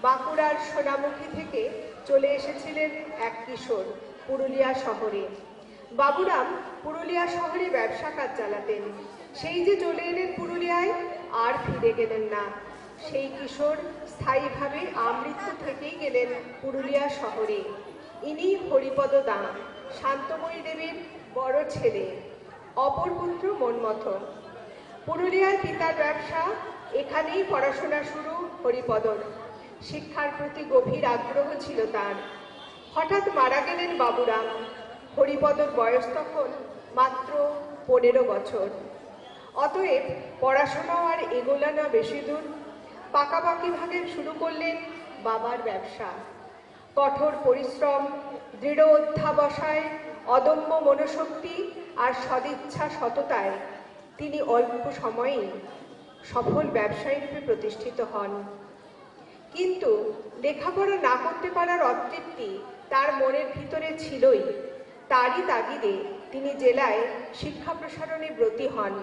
বাঁকুড়ার সোনামুখী থেকে চলে এসেছিলেন এক কিশোর পুরুলিয়া শহরে। বাবুরাম পুরুলিয়া শহরে ব্যবসা কাজ চালাতেন। সেই যে চলে এলেন পুরুলিয়ায়, আর ফিরে গেলেন না। সেই কিশোর স্থায়ীভাবে আমৃত্যু থেকেই গেলেন পুরুলিয়া শহরে। ইনি হরিপদ দাঁ, শান্তময়ী দেবীর বড় ছেলে, অপর পুত্র মন্মথন। পুরুলিয়ায় পিতার ব্যবসা, এখানেই পড়াশোনা শুরু হরিপদর। শিক্ষার প্রতি গভীর আগ্রহ ছিল তার। হঠাৎ মারা গেলেন বাবুরাম। হরিপদর বয়স তখন মাত্র 15 বছর। অতএব পড়াশোনাও আর এগোলা না বেশি দূর। পাকাপাকি ভাগে শুরু করলেন বাবার ব্যবসা। কঠোর পরিশ্রম, দৃঢ় অধ্যাবসায়, অদম্য মনোশক্তি আর সদিচ্ছা সততায় তিনি অল্প সময়েই সফল ব্যবসায়ী রূপে প্রতিষ্ঠিত হন। কিন্তু লেখাপড়া না করতে পারার অতৃপ্তি তার মনের ভিতরে ছিলই। তারই তাগিদে তিনি জেলায় শিক্ষা প্রসারণে ব্রতী হন।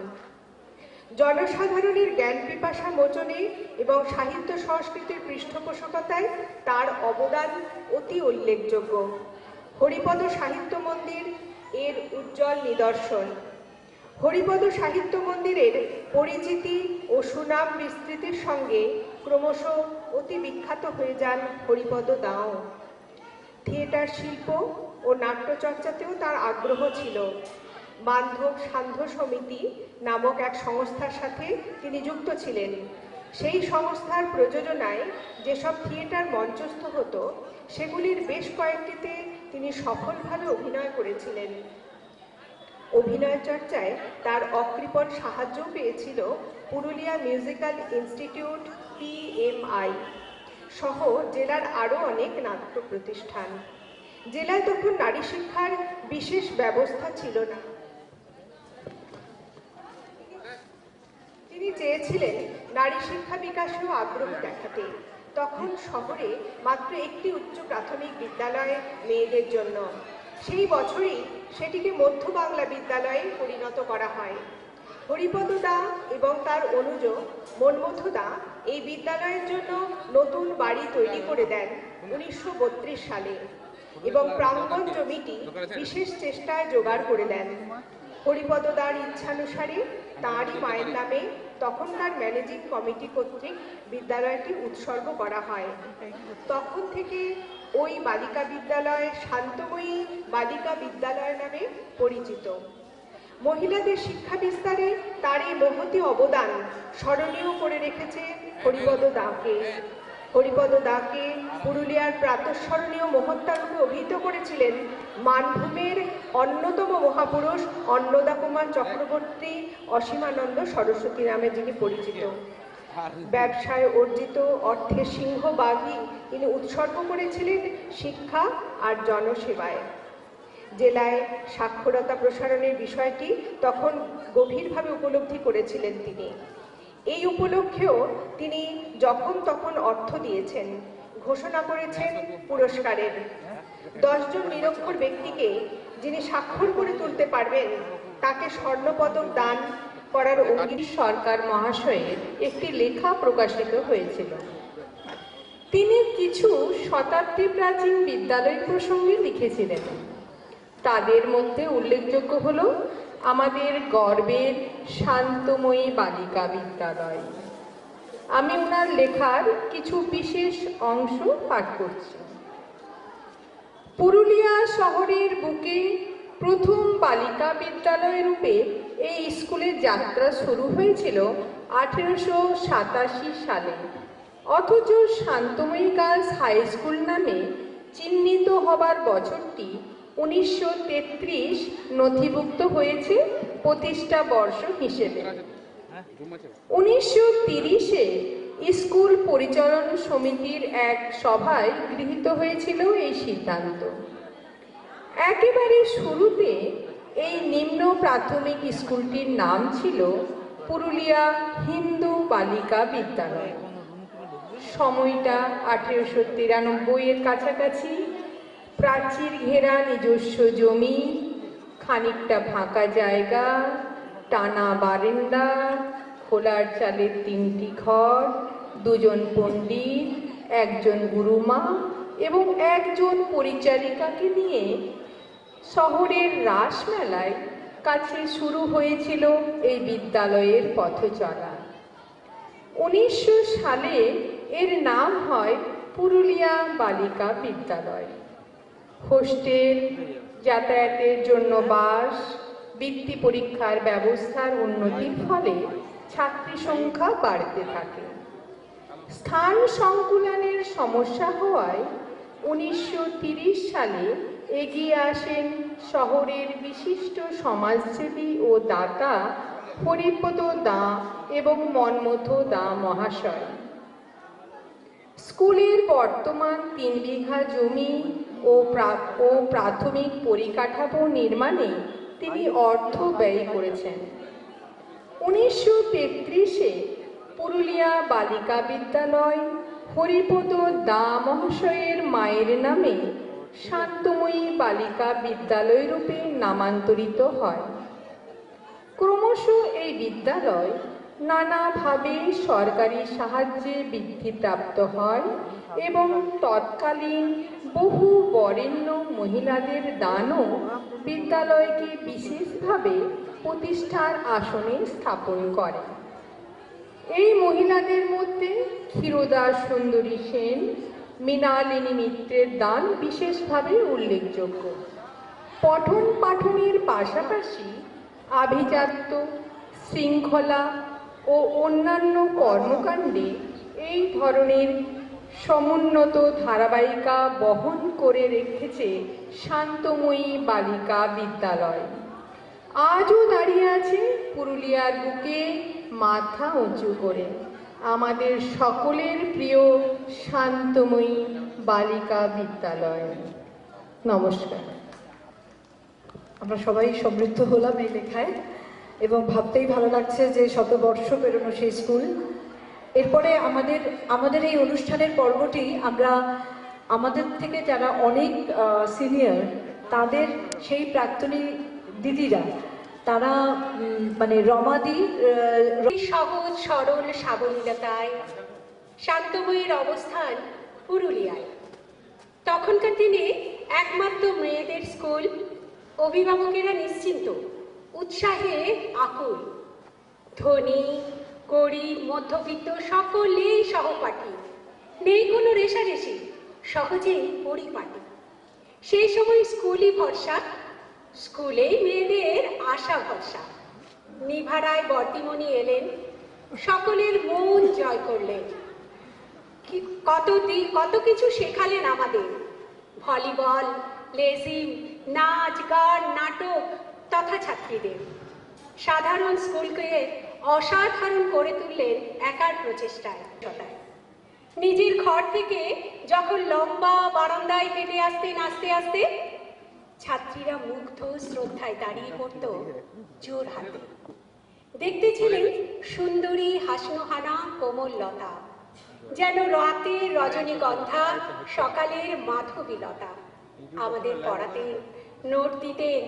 জনসাধারণের জ্ঞান পিপাসা মোচনে এবং সাহিত্য সংস্কৃতির পৃষ্ঠপোষকতায় তার অবদান অতি উল্লেখযোগ্য। হরিপদ সাহিত্য মন্দির এর উজ্জ্বল নিদর্শন। হরিপদ সাহিত্য মন্দিরের পরিচিতি ও সুনাম বিস্তৃতির সঙ্গে ক্রমশ অতি বিখ্যাত হয়ে যান হরিপদ দাঁও। থিয়েটার শিল্প ও নাট্যচর্চাতেও তার আগ্রহ ছিল। বান্ধব সান্ধ্য সমিতি নামক এক সংস্থার সাথে তিনি যুক্ত ছিলেন। সেই সংস্থার প্রযোজনায় যেসব থিয়েটার মঞ্চস্থ হতো, সেগুলির বেশ কয়েকটিতে তিনি সফলভাবে অভিনয় করেছিলেন। অভিনয় চর্চায় তার অকৃপণ সাহায্য পেয়েছিল পুরুলিয়া মিউজিক্যাল ইনস্টিটিউট PMI সহ জেলার আরও অনেক নাট্য প্রতিষ্ঠান। জেলায় তখন নারী শিক্ষার বিশেষ ব্যবস্থা ছিল না। তিনি চেয়েছিলেন নারী শিক্ষা বিকাশেও আগ্রহ দেখাতে। তখন শহরে মাত্র একটি উচ্চ প্রাথমিক বিদ্যালয় মেয়েদের জন্য। সেই বছরই সেটিকে মধ্য বাংলা বিদ্যালয়ে পরিণত করা হয়। হরিপদ দাঁ এবং তার অনুজ মন্মথ দাঁ এই বিদ্যালয়ের জন্য নতুন বাড়ি তৈরি করে দেন 1932 সালে এবং প্রাঙ্গণ জমিটি বিশেষ চেষ্টায় জোগাড় করে দেন। হরিপদ দাঁর ইচ্ছানুসারে তাঁরই মায়ের নামে তখনকার ম্যানেজিং কমিটি কর্তৃক বিদ্যালয়টি উৎসর্গ করা হয়। তখন থেকে ওই বালিকা বিদ্যালয় শান্তময়ী বালিকা বিদ্যালয় নামে পরিচিত। মহিলাদের শিক্ষা বিস্তারে তার এই মহতী অবদান স্মরণীয় করে রেখেছে হরিপদ দাঁকে। হরিপদ দাঁকে পুরুলিয়ার প্রাতঃস্মরণীয় মহত্যারূপে অভিহিত করেছিলেন মানভূমের অন্যতম মহাপুরুষ অন্নদা কুমার চক্রবর্তী অসীমানন্দ সরস্বতী নামে, যিনি পরিচিত। ব্যবসায় অর্জিত অর্থের সিংহভাগই তিনি উৎসর্গ করেছিলেন শিক্ষা আর জনসেবায়। জেলায় সাক্ষরতা প্রসারণের বিষয়টি তখন গভীরভাবে উপলব্ধি করেছিলেন তিনি। এই উপলক্ষেও তিনি যখন তখন অর্থ দিয়েছেন, ঘোষণা করেছেন পুরস্কারের। 10 জন নিরক্ষর ব্যক্তিকে যিনি স্বাক্ষর করে তুলতে পারবেন তাকে স্বর্ণপদক দান করার অঙ্গীকার সরকার মহাশয়ের একটি লেখা প্রকাশিত হয়েছিল। তিনি কিছু শতাব্দী প্রাচীন বিদ্যালয় প্রসঙ্গে লিখেছিলেন। তাদের মধ্যে উল্লেখযোগ্য হল আমাদের গর্বের শান্তময়ী বালিকা বিদ্যালয়। আমি ওনার লেখার কিছু বিশেষ অংশ পাঠ করছি। পুরুলিয়া শহরের বুকে প্রথম বালিকা বিদ্যালয় রূপে এই স্কুলের যাত্রা শুরু হয়েছিল 1887 সালে, অথচ শান্তময়ী গার্লস হাই স্কুল নামে চিহ্নিত হবার বছরটি 1933 নথিভুক্ত হয়েছে প্রতিষ্ঠা বর্ষ হিসেবে। 1930-এ স্কুল পরিচালন সমিতির এক সভায় গৃহীত হয়েছিল এই সিদ্ধান্ত। একেবারে শুরুতে এই নিম্ন প্রাথমিক স্কুলটির নাম ছিল পুরুলিয়া হিন্দু বালিকা বিদ্যালয়। সময়টা 1893-এর কাছাকাছি। প্রাচীর ঘেরা নিজস্ব জমি, খানিকটা ফাঁকা জায়গা, টানা বারান্দা, খোলার চালের 3টি ঘর, 2 জন পণ্ডিত, একজন গুরুমা এবং একজন পরিচারিকাকে নিয়ে শহরের রাসমেলায় কাছে শুরু হয়েছিল এই বিদ্যালয়ের পথচলা। 1900 সালে এর নাম হয় পুরুলিয়া বালিকা বিদ্যালয়। হোস্টেল, যাতায়াতের জন্য বাস, বৃত্তি পরীক্ষার ব্যবস্থার উন্নতির ফলে ছাত্রী সংখ্যা বাড়তে থাকে। স্থান সংকুলানের সমস্যা হওয়ায় 1930 সালে এগিয়ে আসেন শহরের বিশিষ্ট সমাজসেবী ও দাতা হরিপদ দাঁ এবং মন্মথ দাঁ মহাশয়। স্কুলের বর্তমান 3 বিঘা জমি ও প্রাথমিক পরিকাঠামো নির্মাণে তিনি অর্থ ব্যয় করেছেন। 1933-এ পুরুলিয়া বালিকা বিদ্যালয় হরিপদ দাঁ মহাশয়ের মায়ের নামে শান্তময়ী বালিকা বিদ্যালয় রূপে নামান্তরিত হয়। ক্রমশ এই বিদ্যালয় নানাভাবে সরকারি সাহায্যে বৃদ্ধিপ্রাপ্ত হয় এবং তৎকালীন বহু বরেণ্য মহিলাদের দানও বিদ্যালয়কে বিশেষভাবে প্রতিষ্ঠার আসনে স্থাপন করে। এই মহিলাদের মধ্যে ক্ষীরোদা সুন্দরী সেন, মৃণালিনী মিত্রের দান বিশেষভাবে উল্লেখযোগ্য। পঠন পাঠনের পাশাপাশি আভিজাত্য, শৃঙ্খলা ও অন্যান্য কর্মকাণ্ডে এই ধরনের সমুন্নত ধারাবাহিকা বহন করে রেখেছে শান্তময়ী বালিকা বিদ্যালয়। আজও দাঁড়িয়ে আছে পুরুলিয়ার বুকে মাথা উঁচু করে আমাদের সকলের প্রিয় শান্তময়ী বালিকা বিদ্যালয়। নমস্কার। আমরা সবাই সমৃদ্ধ হলাম এই লেখায় এবং ভাবতেই ভালো লাগছে যে শতবর্ষ পেরোনো সেই স্কুল। এরপরে আমাদের এই অনুষ্ঠানের পর্বটি আমরা আমাদের থেকে যারা অনেক সিনিয়র তাদের সেই প্রাক্তনী দিদিরা তারা মানে রমাদি সহজ সরল সাবলীলতায় শান্তময়ীর অবস্থান পুরুলিয়ায়। তখনকার দিনে একমাত্র মেয়েদের স্কুল, অভিভাবকেরা নিশ্চিন্ত, উৎসাহে আকুল। ধনী গরিব মধ্যবিত্ত সকলেই সহপাঠী, নেই কোনো রেশারেশি, সহজেই পরিপাটি। সেই সময় স্কুলই ভরসা, স্কুলেই মেয়েদের আশা ভরসা। নিভারায় বর্তিমণি এলেন, সকলের মন জয় করলেন। কত কিছু শেখালেন আমাদের। ভলিবল, লেজিম, নাচ গান নাটক তথা ছাত্রীদের। সাধারণ স্কুলকে অসাধারণ করে তুললেন একার প্রচেষ্টায়। নিজের ঘর থেকে যখন লম্বা বারান্দায় হেঁটে আসতেন আস্তে আস্তে, ছাত্রীরা মুগ্ধ শ্রদ্ধায় দাঁড়িয়ে পড়ত জোর হাতে। দেখতে ছিলেন সুন্দরী হাসনোহানা কোমল লতা, যেন রাতের রজনীগন্ধা, সকালের মাধবীলতা। আমাদের পড়াতেন, নোট দিতেন,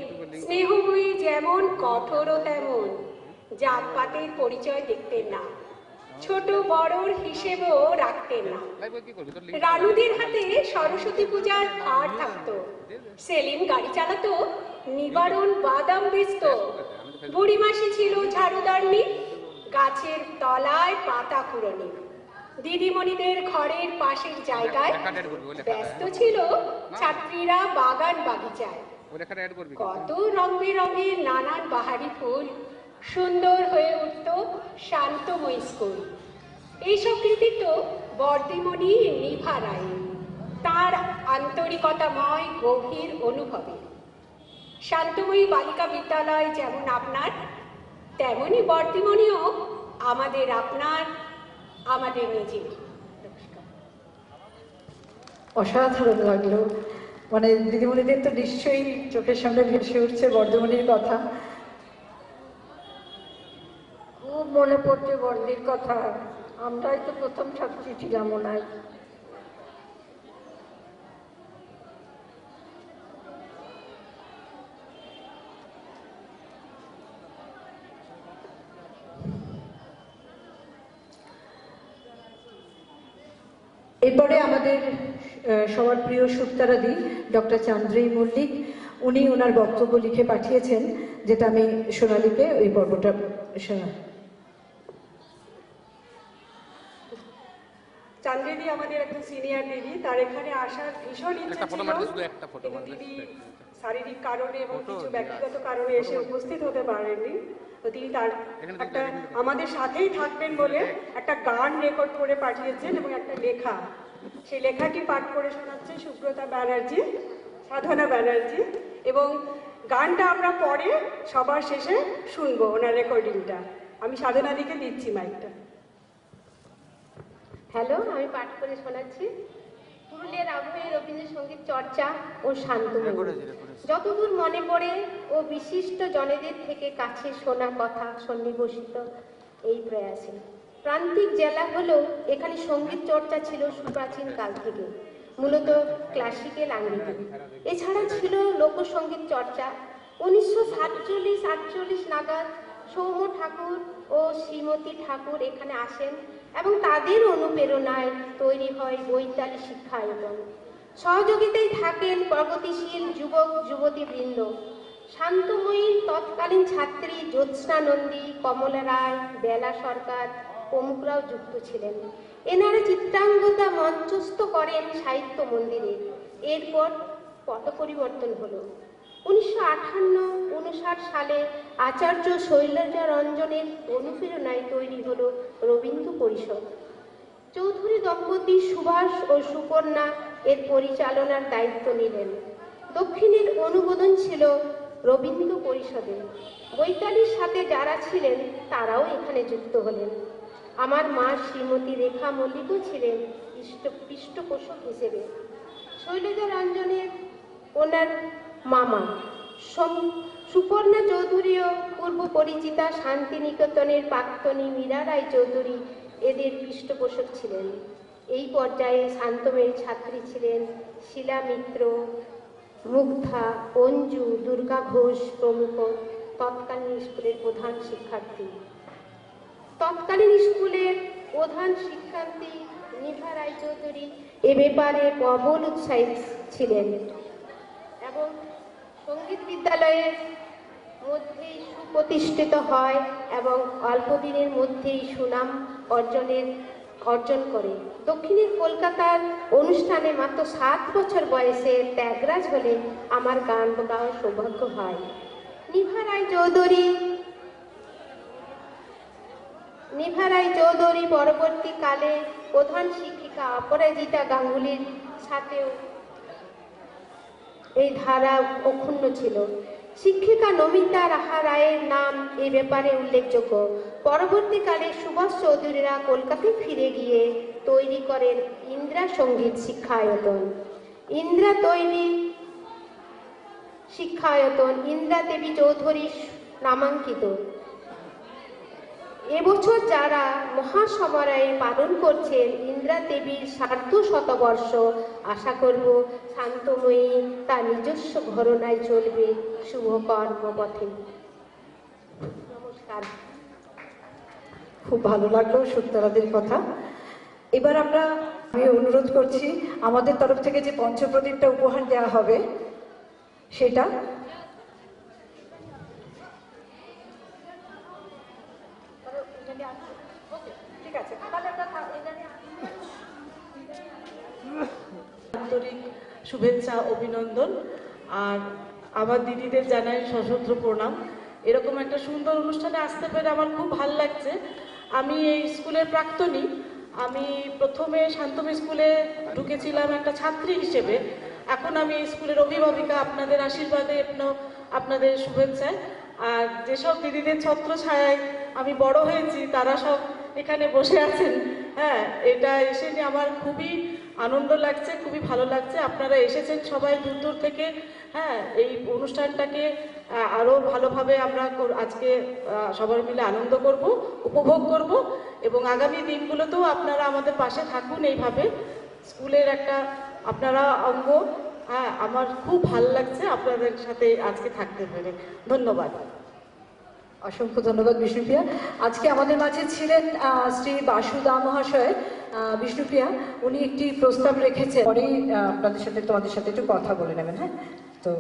স্নেহময়ী যেমন কঠোরও তেমন। জাতপাতের পরিচয় দেখতেন না, ছোট বড়র হিসেবেও রাখতেন না। রানুদের হাতে সরস্বতী পূজার ভার থাকতো, সেলিম গাড়ি চালাতো, নিবারণ বাদাম বেচতো, বুড়িমাসি ছিল ঝাড়ুদারনি, গাছের তলায় পাতা কুড়োনি। দিদিমণিদের ঘরের পাশের জায়গায় ব্যস্ত ছিল ছাত্রীরা বাগান বাগিচায়। কত রং বেরঙের নানান বাহারি ফুল, সুন্দর হয়ে উঠত শান্তময়ী স্কুল। এইসব কৃতিত্ব বর্দিমণি নিভা রায়, তার আন্তরিকতাময় গভীর অনুভবে। শান্তময়ী বালিকা বিদ্যালয় যেমন আপনার, তেমনি বর্দিমণিও আমাদের আপনার, আমাদের নিজের। অসাধারণ লাগলো। মানে দিদিমণিদের তো নিশ্চয়ই চোখের সামনে ভেসে উঠছে বর্ধমানের কথা। খুব মনে পড়ছে বর্দির কথা। আমরাই তো প্রথম ছাত্রী ছিলাম ওনার। এরপরে আমাদের সবার প্রিয় সুক্তারাদি ডক্টর চান্দ্রী মল্লিক, উনি ওনার বক্তব্য লিখে পাঠিয়েছেন, যেটা আমি সোনালীকে ওই পর্বটা চান্দ্রিদি আমাদের একজন সিনিয়র দিদি, তার এখানে আসার ভীষণ ইচ্ছা ছিল, কিন্তু দিদি শারীরিক কারণে এবং কিছু ব্যক্তিগত কারণে এসে উপস্থিত হতে পারেননি। তো তিনি তার একটা আমাদের সাথেই থাকবেন বলে একটা গান রেকর্ড করে পাঠিয়েছেন এবং একটা লেখা, সেই লেখাটি পাঠ করে শোনাচ্ছে সুব্রতা ব্যানার্জি, সাধনা ব্যানার্জি, এবং গানটা আমরা পরে সবার শেষে শুনবো ওনার রেকর্ডিংটা। আমি সাধনাদিকে দিচ্ছি মাইকটা। হ্যালো, আমি পাঠ করে শোনাচ্ছি। পুরুলিয়ার আবহাওয়ায় রবীন্দ্রসঙ্গীত চর্চা ও শান্তময়। যতদূর মনে পড়ে ও বিশিষ্ট জনেদের থেকে কাছে শোনা কথা সন্নিবেশিত এই প্রয়াসে। প্রান্তিক জেলা হলেও এখানে সঙ্গীত চর্চা ছিল সুপ্রাচীন কাল থেকে, মূলত ক্লাসিক্যাল আঙ্গিকে। এছাড়া ছিল লোকসঙ্গীত চর্চা। 1947-48 নাগাদ সৌম্য ঠাকুর ও শ্রীমতী ঠাকুর এখানে আসেন এবং তাদের অনুপ্রেরণায় তৈরি হয় বৈতালী শিক্ষায়তন। সহযোগিতায় থাকেন প্রগতিশীল যুবক যুবতীবৃন্দ। শান্তময়ীর তৎকালীন ছাত্রী জ্যোৎস্না নন্দী, কমলা রায়, বেলা সরকার প্রমুখরাও যুক্ত ছিলেন। এনারা চিত্রাঙ্গদা মঞ্চস্থ করেন সাহিত্য মন্দিরে। এরপর পট পরিবর্তন হলো। 1958-59 সালে আচার্য শৈলজা রঞ্জনের অনুপ্রেরণায় তৈরি হলো রবীন্দ্র পরিষদ। চৌধুরী দম্পতি সুভাষ ও সুকন্যা এর পরিচালনার দায়িত্ব নিলেন। দক্ষিণের অনুমোদন ছিল রবীন্দ্র পরিষদে। বৈতালীর সাথে যারা ছিলেন তারাও এখানে যুক্ত হলেন। আমার মা শ্রীমতী রেখা মল্লিকও ছিলেন পৃষ্ঠপোষক হিসেবে। শৈলজা রঞ্জনের ওনার মামা সুপর্ণা চৌধুরীও পূর্ব পরিচিতা শান্তিনিকেতনের প্রাক্তনী মীরা রায় চৌধুরী এদের পৃষ্ঠপোষক ছিলেন। এই পর্যায়ে শান্তময়ীর ছাত্রী ছিলেন শিলা মিত্র, মুগ্ধা, অঞ্জু, দুর্গা ঘোষ প্রমুখ তৎকালীন স্কুলের প্রধান শিক্ষার্থী। তৎকালীন স্কুলের প্রধান শিক্ষার্থী নিভা রায়চৌধুরী এ ব্যাপারে প্রবল উৎসাহী ছিলেন এবং সঙ্গীত বিদ্যালয়ের মধ্যেই সুপ্রতিষ্ঠিত হয় এবং অল্প দিনের মধ্যেই সুনাম অর্জন করে। দক্ষিণের কলকাতার অনুষ্ঠানে মাত্র 7 বছর বয়সে ত্যাগরাজ হলে আমার গান গাওয়ার সৌভাগ্য হয়। নিভা রায় চৌধুরী পরবর্তীকালে প্রধান শিক্ষিকা অপরাজিতা গাঙ্গুলির সাথেও এই ধারা অক্ষুণ্ণ ছিল। শিক্ষিকা নমিতা রাহা রায়ের নাম এই ব্যাপারে উল্লেখযোগ্য। পরবর্তীকালে সুভাষ চৌধুরীরা কলকাতায় ফিরে গিয়ে তৈরি করেন ইন্দ্রা সঙ্গীত শিক্ষায়তন। ইন্দ্রা দেবী চৌধুরী নামাঙ্কিত। এবছর যারা মহাসমারোহে পালন করছেন ইন্দ্রা দেবীর 150 আশা করব শান্তময়ী তার নিজস্ব ঘরনায় চলবে শুভ কর্মপথে। নমস্কার। খুব ভালো লাগলো সুক্তারাদের কথা। এবার আমি অনুরোধ করছি আমাদের তরফ থেকে যে পঞ্চপ্রদীপটা উপহার দেওয়া হবে সেটা আন্তরিক শুভেচ্ছা অভিনন্দন। আর আমার দিদিদের জানাই সশস্ত্র প্রণাম। এরকম একটা সুন্দর অনুষ্ঠানে আসতে পেরে আমার খুব ভালো লাগছে। আমি এই স্কুলের প্রাক্তনী। আমি প্রথমে শান্তমী স্কুলে ঢুকেছিলাম একটা ছাত্রী হিসেবে। এখন আমি এই স্কুলের অভিভাবিকা। আপনাদের আশীর্বাদে, আপনাদের শুভেচ্ছায় আর যেসব দিদিদের ছত্রছায়ায় আমি বড় হয়েছি তারা সব এখানে বসে আছেন। হ্যাঁ, এটা এসে নিয়ে আমার খুবই আনন্দ লাগছে, খুবই ভালো লাগছে। আপনারা এসেছেন সবাই দূর দূর থেকে। হ্যাঁ, এই অনুষ্ঠানটাকে আরও ভালোভাবে আমরা আজকে সবাই মিলে আনন্দ করব, উপভোগ করব এবং আগামী দিনগুলোতেও আপনারা আমাদের পাশে থাকুন এইভাবে। স্কুলের একটা আপনারা অঙ্গ। হ্যাঁ, আমার খুব ভালো লাগছে আপনাদের সাথে আজকে থাকতে পেরে। ধন্যবাদ। অসংখ্য ধন্যবাদ বিষ্ণুপ্রিয়া। আজকে আমাদের মাঝে ছিলেন শ্রী বাসুদা মহাশয়। বিষ্ণুপ্রিয়া, উনি একটি প্রস্তাব রেখেছেন, পরেই তোমাদের সাথে একটু কথা বলে নেবেন। হ্যাঁ, তো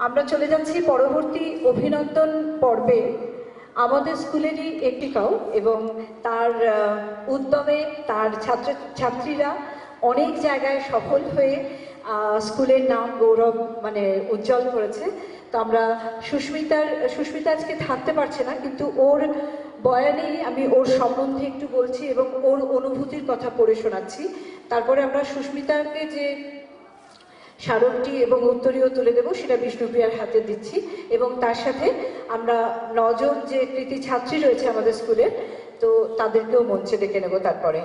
আমরা চলে যাচ্ছি পরবর্তী অভিনন্দন পর্বে। আমাদের স্কুলেরই একটি কাউ এবং তার উদ্যমে তার ছাত্রীরা অনেক জায়গায় সফল হয়ে স্কুলের নাম গৌরব মানে উজ্জ্বল করেছে। তো আমরা সুস্মিতা আজকে থাকতে পারছে না, কিন্তু ওর বয়ানেই আমি ওর সম্বন্ধে একটু বলছি এবং ওর অনুভূতির কথা পড়ে শোনাচ্ছি। তারপরে আমরা সুস্মিতাকে যে স্মারকটি এবং উত্তরীয় তুলে দেবো সেটা বিষ্ণুপ্রিয়ার হাতে দিচ্ছি, এবং তার সাথে আমরা 9 জন যে কৃতি ছাত্রী রয়েছে আমাদের স্কুলের, তো তাদেরকেও মঞ্চে ডেকে নেব। তারপরে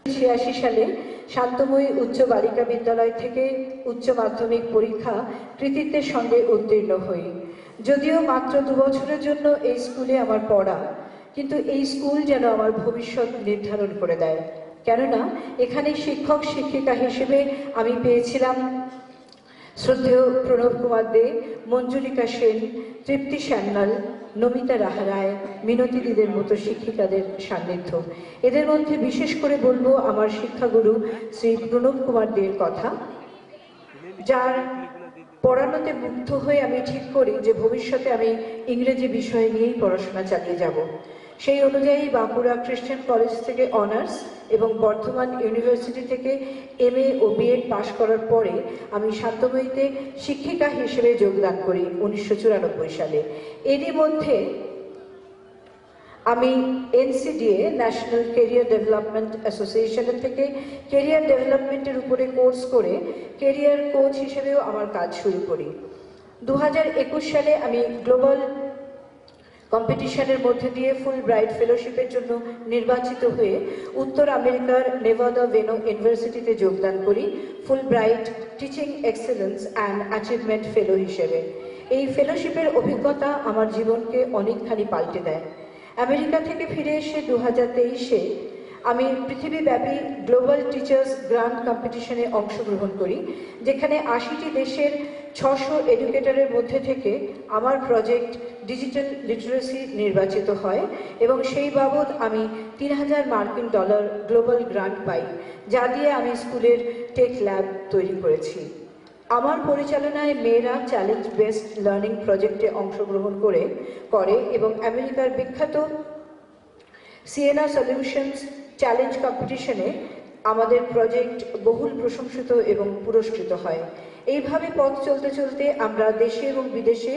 1986 সালে শান্তময়ী উচ্চ বালিকা বিদ্যালয় থেকে উচ্চ মাধ্যমিক পরীক্ষা কৃতিত্বের সঙ্গে উত্তীর্ণ হই। যদিও মাত্র 2 বছরের জন্য এই স্কুলে আমার পড়া, কিন্তু এই স্কুল যেন আমার ভবিষ্যৎ নির্ধারণ করে দেয়। কেননা এখানে শিক্ষক শিক্ষিকা হিসেবে আমি পেয়েছিলাম শ্রদ্ধেয় প্রণব কুমার দে, মঞ্জুরিকা সেন, তৃপ্তি সান্যাল, নমিতা রায়, মিনতি দিদের মতো শিক্ষিকাদের সান্নিধ্য। এদের মধ্যে বিশেষ করে বলবো আমার শিক্ষাগুরু শ্রী প্রণব কুমার দের কথা, যার পড়ানোতে মুগ্ধ হয়ে আমি ঠিক করি যে ভবিষ্যতে আমি ইংরেজি বিষয় নিয়েই পড়াশোনা চালিয়ে যাব। সেই অনুযায়ী বাঁকুড়া খ্রিস্টান কলেজ থেকে অনার্স এবং বর্ধমান ইউনিভার্সিটি থেকে MA ও BEd পাশ করার পরে আমি শান্তময়ীতে শিক্ষিকা হিসেবে যোগদান করি 1994 সালে। এরই মধ্যে আমি NCDA ন্যাশনাল ক্যারিয়ার ডেভেলপমেন্ট অ্যাসোসিয়েশনের থেকে ক্যারিয়ার ডেভেলপমেন্টের উপরে কোর্স করে ক্যারিয়ার কোচ হিসেবেও আমার কাজ শুরু করি। 2021 সালে আমি গ্লোবাল কম্পিটিশনের মধ্যে দিয়ে ফুল ব্রাইট ফেলোশিপের জন্য নির্বাচিত হয়ে উত্তর আমেরিকার নেভাদা ভেনো ইউনিভার্সিটিতে যোগদান করি Fulbright teaching excellence and achievement fellow হিসেবে। এই ফেলোশিপের অভিজ্ঞতা আমার জীবনকে অনেকখানি পাল্টে দেয়। আমেরিকা থেকে ফিরে এসে 2023-এ আমি পৃথিবীব্যাপী গ্লোবাল টিচার্স গ্রান্ট কম্পিটিশনে অংশগ্রহণ করি, যেখানে 80টি দেশের 600 এডুকেটরের মধ্যে থেকে আমার প্রজেক্ট ডিজিটাল লিটারেসি নির্বাচিত হয় এবং সেই বাবদ আমি $3000 গ্লোবাল গ্রান্ট পাই, যা দিয়ে আমি স্কুলের টেক ল্যাব তৈরি করেছি। আমার পরিচালনায় মেয়েরা চ্যালেঞ্জ বেসড লার্নিং প্রজেক্টে অংশগ্রহণ করে এবং আমেরিকার বিখ্যাত সিয়েনা সলিউশনস চ্যালেঞ্জ কম্পিটিশনে আমাদের প্রজেক্ট বহুল প্রশংসিত এবং পুরস্কৃত হয়। এইভাবে পথ চলতে চলতে আমরা দেশে এবং বিদেশে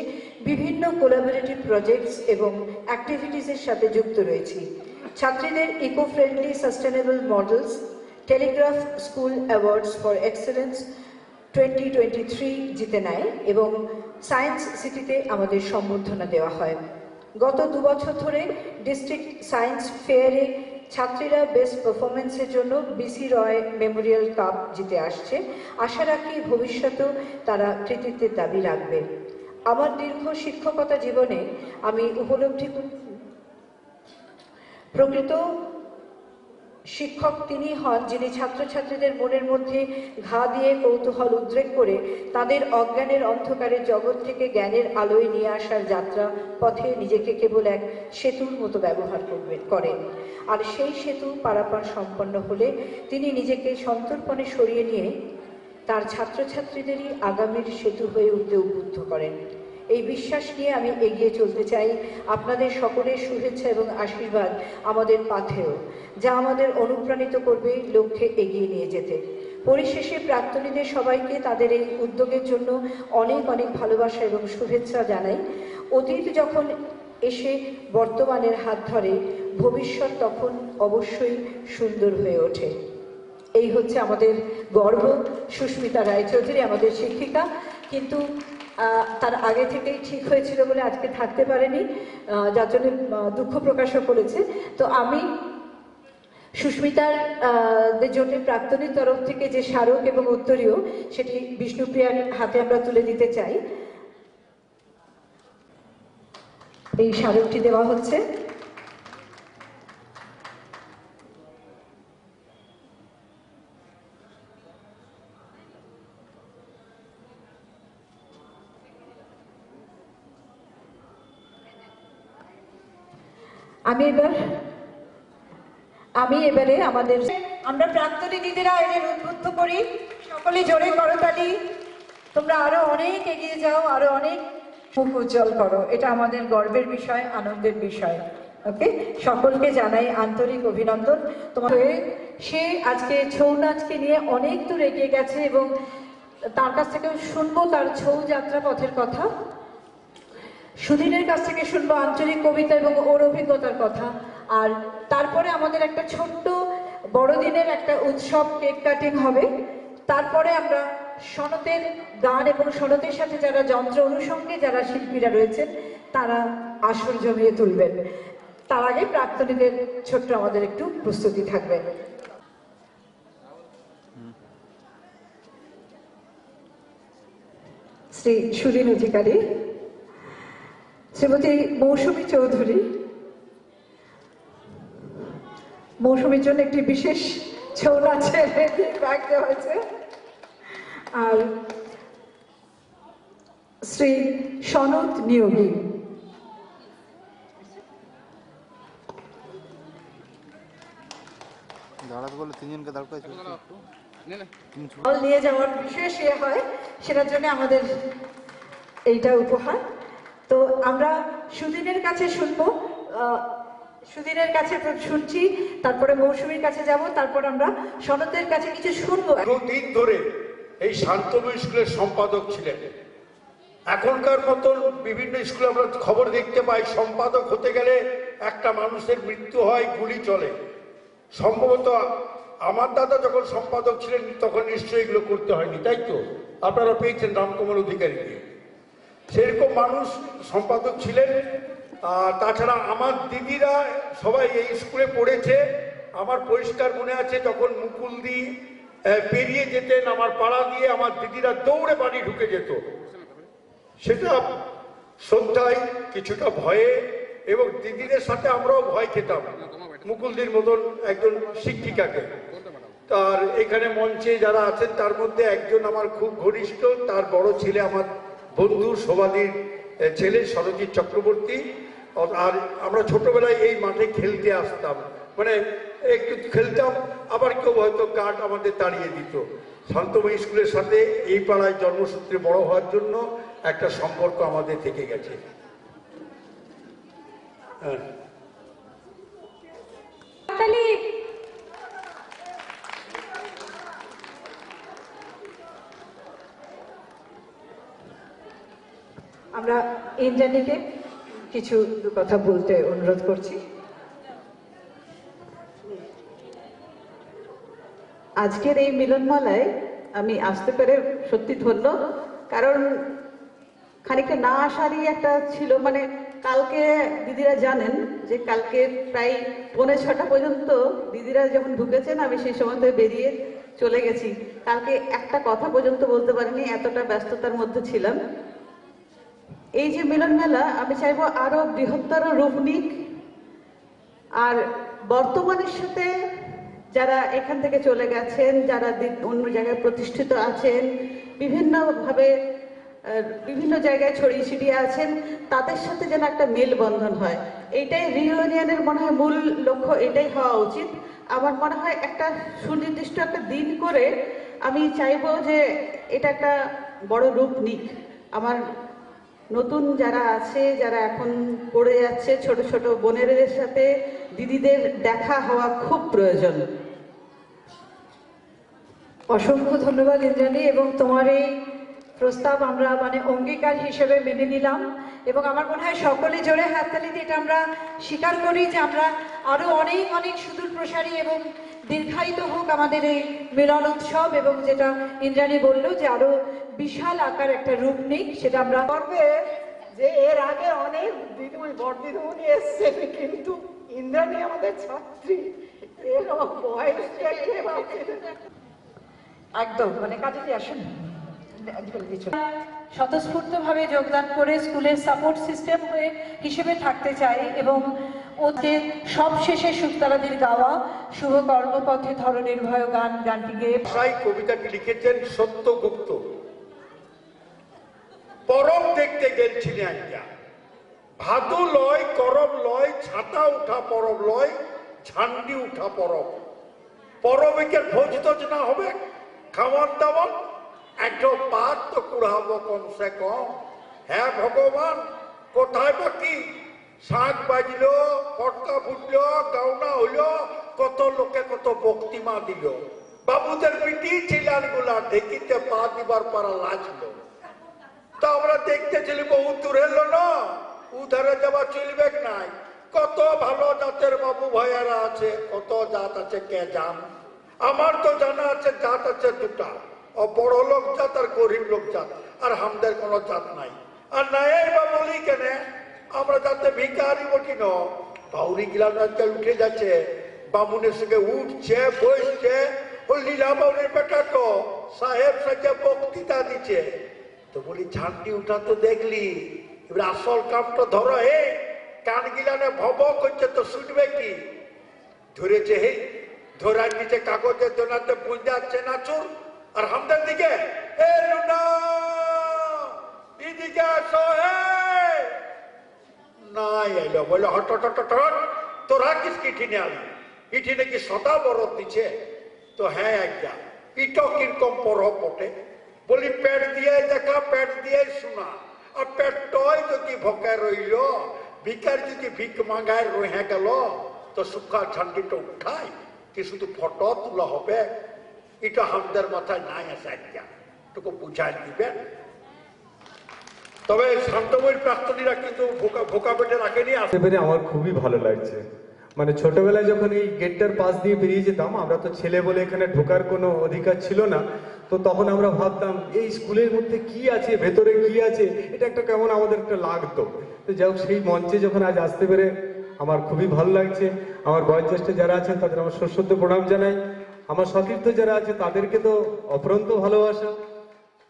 বিভিন্ন কোলাবোরেটিভ প্রজেক্টস এবং অ্যাক্টিভিটিসের সাথে যুক্ত রয়েছি। ছাত্রীদের eco friendly sustainable models telegraph school awards for excellence 2023 জিতে নেয় এবং সায়েন্স সিটিতে আমাদের সম্বর্ধনা দেওয়া হয়। গত 2 বছর ধরে ডিস্ট্রিক্ট সায়েন্স ফেয়ারে ছাত্রীরা বেস্ট পারফরমেন্সের জন্য BC রয় মেমোরিয়াল কাপ জিতে আসছে। আশা রাখি ভবিষ্যতেও তারা কৃতিত্বের দাবি রাখবে। আমার দীর্ঘ শিক্ষকতা জীবনে আমি উপলব্ধি করি প্রকৃত শিক্ষক তিনি হন যিনি ছাত্রছাত্রীদের মনের মধ্যে ঘা দিয়ে কৌতূহল উদ্রেক করে তাদের অজ্ঞানের অন্ধকারের জগৎ থেকে জ্ঞানের আলোয় নিয়ে আসার যাত্রা পথে নিজেকে কেবল এক সেতুর মতো ব্যবহার করেন। আর সেই সেতু পারাপার সম্পন্ন হলে তিনি নিজেকে সন্তর্পণে সরিয়ে নিয়ে তার ছাত্রছাত্রীদেরই আগামীর সেতু হয়ে উঠতে উদ্বুদ্ধ করেন। এই বিশ্বাস নিয়ে আমি এগিয়ে চলতে চাই। আপনাদের সকলের শুভেচ্ছা এবং আশীর্বাদ আমাদের পাথেয়, যা আমাদের অনুপ্রাণিত করবে লক্ষ্যে এগিয়ে নিয়ে যেতে। পরিশেষে প্রাক্তনীদের সবাইকে তাদের এই উদ্যোগের জন্য অনেক অনেক ভালোবাসা এবং শুভেচ্ছা জানাই। অতীত যখন এসে বর্তমানের হাত ধরে, ভবিষ্যৎ তখন অবশ্যই সুন্দর হয়ে ওঠে। এই হচ্ছে আমাদের গর্ব। সুস্মিতা রায়চৌধুরী আমাদের শিক্ষিকা, কিন্তু তার আগে থেকেই ঠিক হয়েছিল বলে আজকে থাকতে পারেনি, যার জন্য দুঃখ প্রকাশও করেছে। তো আমি সুস্মিতার জন্য প্রাক্তনীর তরফ থেকে যে স্মারক এবং উত্তরীয় সেটি বিষ্ণুপ্রিয়ার হাতে আমরা তুলে দিতে চাই। এই স্মারকটি দেওয়া হচ্ছে। আমি এবারে আমরা প্রাক্তনী দিদিরা এদের উদ্বুদ্ধ করি, সকলে জোরে করতালি। তোমরা আরো অনেক এগিয়ে যাও, আরো অনেক মুখ উজ্জ্বল করো, এটা আমাদের গর্বের বিষয়, আনন্দের বিষয়। ওকে, সকলকে জানাই আন্তরিক অভিনন্দন। তোমাদের সে আজকে ছৌ নাচকে নিয়ে অনেক দূর এগিয়ে গেছে এবং তার কাছ থেকে শুনবো তার ছৌ যাত্রা পথের কথা। সুধীরের কাছ থেকে শুনবো আঞ্চলিক কবিতা এবং ওর অভিজ্ঞতার কথা। আর তারপরে আমাদের একটা ছোট্ট বড়দিনের একটা উৎসব, কেক কাটিং হবে। তারপরে আমরা সনতের গান এবং সনতের সাথে যারা যন্ত্র অনুষঙ্গে যারা শিল্পীরা রয়েছেন তারা আসর জমিয়ে তুলবেন। তার আগে প্রাক্তনীদের ছোট্ট আমাদের একটু প্রস্তুতি থাকবে। শ্রী সুদিন অধিকারী, শ্রীমতী মৌসুমী চৌধুরী, মৌসুমীর জন্য একটি বিশেষ ছৌ নাচের ব্যাগ দেওয়া হয়েছে। আর শ্রী সনত নিয়োগী, ফল নিয়ে যাওয়ার বিশেষ হয়, সেটার জন্য আমাদের এইটা উপহার। তো আমরা সুদিনের কাছে শুনবো, সুদিনের কাছে শুনছি, তারপরে মৌসুমীর কাছে যাব, তারপর আমরা সনতের কাছে কিছু শুনবো। দিন ধরে এই শান্তনু স্কুলের সম্পাদক ছিলেন। এখনকার মতন বিভিন্ন স্কুলে আমরা খবর দেখতে পাই সম্পাদক হতে গেলে একটা মানুষের মৃত্যু হয়, গুলি চলে। সম্ভবত আমার দাদা যখন সম্পাদক ছিলেন তখন নিশ্চয়ই এগুলো করতে হয়নি, তাই তো? আপনারা পেয়েছেন রামকমল অধিকারীকে, সেরকম মানুষ সম্পাদক ছিলেন। আর তাছাড়া আমার দিদিরা সবাই এই স্কুলে পড়েছে। আমার পরিষ্কার মনে আছে যখন মুকুলদি পেরিয়ে যেতেন আমার পাড়া দিয়ে, আমার দিদিরা দৌড়ে বাড়ি ঢুকে যেত। সেটা শ্রদ্ধায়, কিছুটা ভয়ে, এবং দিদিদের সাথে আমরাও ভয় খেতাম মুকুলদির মতন একজন শিক্ষিকাকে। তার এখানে মঞ্চে যারা আছেন তার মধ্যে একজন আমার খুব ঘনিষ্ঠ, তার বড় ছেলে আমার বন্ধু শোভাদির ছেলে সরজিৎ চক্রবর্তী। আর আমরা ছোটবেলায় এই মাঠে খেলতে আসতাম, মানে একটু খেলতাম, আবার কেউ হয়তো কাঠ আমাদের তাড়িয়ে দিত। শান্তময়ী স্কুলের সাথে এই পাড়ায় জন্মসূত্রে বড় হওয়ার জন্য একটা সম্পর্ক আমাদের থেকে গেছে। হ্যাঁ, আমরা ইন্দ্রাণীকে কিছু কথা বলতে অনুরোধ করছি। আজকের এই মিলনমেলায় আমি আসতে পেরে সত্যি ধন্য, কারণ খানিকটা না আসারই একটা ছিল। মানে কালকে দিদিরা জানেন যে কালকে প্রায় 5:45 পর্যন্ত দিদিরা যখন ঢুকেছেন আমি সেই সময় তো বেরিয়ে চলে গেছি। কালকে একটা কথা পর্যন্ত বলতে পারিনি, এতটা ব্যস্ততার মধ্যে ছিলাম। এই যে মিলন মেলা আমি চাইবো আরো বৃহত্তর রূপ নিক। আর বর্তমানের সাথে যারা এখান থেকে চলে গেছেন, যারা অন্য জায়গায় প্রতিষ্ঠিত আছেন, বিভিন্নভাবে বিভিন্ন জায়গায় ছড়িয়ে ছিটিয়ে আছেন, তাদের সাথে যেন একটা মেলবন্ধন হয়। এইটাই রিইউনিয়নের মনে হয় মূল লক্ষ্য, এটাই হওয়া উচিত। আমার মনে হয় একটা সুনির্দিষ্ট একটা দিন করে আমি চাইবো যে এটা একটা বড় রূপ নিক। আমার নতুন যারা আছে, যারা এখন পড়ে যাচ্ছে, ছোট ছোট বোনেদের সাথে দিদিদের দেখা হওয়া খুব প্রয়োজন। অসংখ্য ধন্যবাদ ইন্দ্রাণী, এবং তোমার এই প্রস্তাব আমরা অঙ্গীকার হিসেবে মেনে নিলাম। এবং আমার মনে হয় সকলে জোরে হাততালি দিয়ে এটা আমরা স্বীকার করি যে আমরা আরো অনেক অনেক সুদূর প্রসারী এবং দীর্ঘায়িত হোক আমাদের এই মিলন উৎসব, এবং যেটা ইন্দ্রাণী বললো যে আরো বিশাল আকার একটা রূপ নিক, সেটা আমরা করবে। যে এর আগে অনেক দিদিমণি বড় দিদিমণি এসছেন, কিন্তু ইন্দ্রাণী আমাদের ছাত্রী, এর বয়স একদম কাজে আসুন স্বতঃস্ফূর্তভাবে যোগদান করে স্কুলের সাপোর্ট সিস্টেম হয়ে হিসেবে থাকতে চাই। এবং ওদের সব শেষে শুক্তারাদির গাওয়া শুভ কর্মপথে ধরনির্ভয় গানটি গেয়ে কবিতাটি লিখেছেন সত্যগুপ্ত। পরম দেখতে গেলছিলেন আইয়া, ভাদু লয়, করম লয়, ছাতা উঠা পরব লয়, ঝান্ডি উঠা পরব। পরবিকের ভোজ তোজ না হবে, খাওয়ান দাওয়ান, একটা পাত তো কুড়াবো কমসে কম। হ্যাঁ ভগবান, কোথায় বাকি শাক বাজলো, ফটকা ফুটলো, গাউনা হইলো, কত লোকে কত বক্তিমা দিল। বাবুদের পিটি ছিলান গুলা ঢেকিতে পা দিবার পারা লাজলো। তা আমরা দেখতেছিলি বহু দূর এলো না, উধারে যাওয়া চলবে নাই। কত ভালো জাতের বাবু ভাইয়ারা আছে, কত জাত আছে কে জান। আমার তো জানা আছে জাত আছে দুটা, ও বড় লোক জাত আর গরিব লোক জাত, আর আমাদের কোনো জাত নাই। আর নাই বা বলি কেন, আমরা যাতে ভিকারি বটি ন, বাউরি গিলা উঠে যাচ্ছে, বামুনের সঙ্গে উঠছে বসছে, ও লীলা বাউরির বেটা তো সাহেব সাজে বক্তৃতা দিচ্ছে। তো বলি ঝান্ডি উঠা তো দেখলি, এবার আসল কামটা ধরো। হে কান গিলানে ভব করছে তো শুনবে কি? ধরেছে হে, ধরার নিচে কাগজের দোনাতে বুঝাচ্ছে নাচুর, আর আমাদের দিকে এ লুনা এদিকে আসো হে। নাই এলো, বলে হট হট হট, তোরা কিস কিঠিনে আলি, ইঠিনে কি সদা বরফ দিচ্ছে? তো হ্যাঁ একটা ইটো কিরকম পরব বটে। বলি পেট দিয়ে দেখা, পেট দিয়ে শোনা। আর পেটটাই যদি ভকায় রইল, ভিকার যদি ভিক মাগায় রহে গেল, তো সুখা ঝান্ডিটা উঠায় কি শুধু ফটো তোলা হবে? এটা আমাদের মাথায় নাই আসে, একটা তোকে বুঝাই দিবেন। তবে শান্তময়ীর প্রাক্তনীরা কিন্তু ভোকা পেটে রাখেনি। আসতে পেরে আমার খুবই ভালো লাগছে। মানে ছোটবেলায় যখন এই গেটটার পাশ দিয়ে বেরিয়ে যেতাম, আমরা তো ছেলে বলে এখানে ঢোকার কোনো অধিকার ছিল না, তো তখন আমরা ভাবতাম এই স্কুলের মধ্যে কি আছে, ভেতরে কি আছে, এটা একটা কেমন আমাদের একটা লাগতো। তো যাই হোক, সেই মঞ্চে যখন আজ আসতে পেরে আমার খুবই ভালো লাগছে। আমার বয়োজ্যেষ্ঠ যারা আছেন তাদের আমার সশ্রদ্ধ প্রণাম জানাই। আমার সতীর্থ যারা আছে তাদেরকে তো অপরন্ত ভালোবাসা।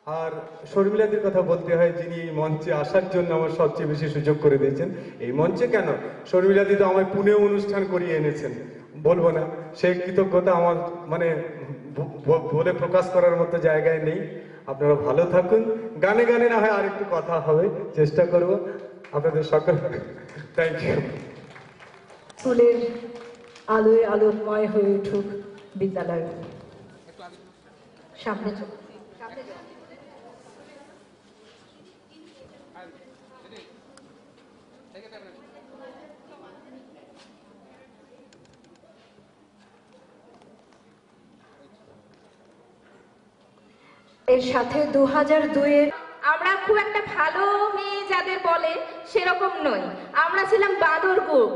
আর শর্মিলাদির কথা বলতে হয়, যিনি এই মঞ্চে আসার জন্য আমার সবচেয়ে বেশি সুযোগ করে দিয়েছেন। এই মঞ্চে কেন, শর্মিলাদি তো আমায় পুনে অনুষ্ঠান করিয়ে এনেছেন, বলবো না, সেই কৃতজ্ঞতা আমার মানে বলে প্রকাশ করার মতো জায়গায় নেই। আপনারা ভালো থাকুন। গানে গানে না হয় আর একটু কথা হবে, চেষ্টা করব। আপনাদের সকল থ্যাংক ইউ। স্কুলের আলোয় আলোকময় হয়ে উঠুক বিদ্যালয়। সামনে চল। এর সাথে 2002-এর আমরা খুব একটা ভালো মেয়ে যাদের বলে সেরকম নই। আমরা ছিলাম বাঁদর গ্রুপ,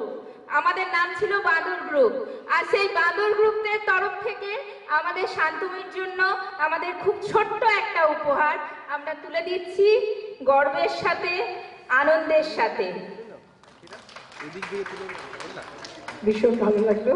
আমাদের নাম ছিল বাঁদর গ্রুপ। আর সেই বাঁদর গ্রুপের তরফ থেকে আমাদের শান্তময়ীর জন্য আমাদের খুব ছোট্ট একটা উপহার আমরা তুলে দিচ্ছি গর্বের সাথে, আনন্দের সাথে। ভীষণ ভালো লাগলো।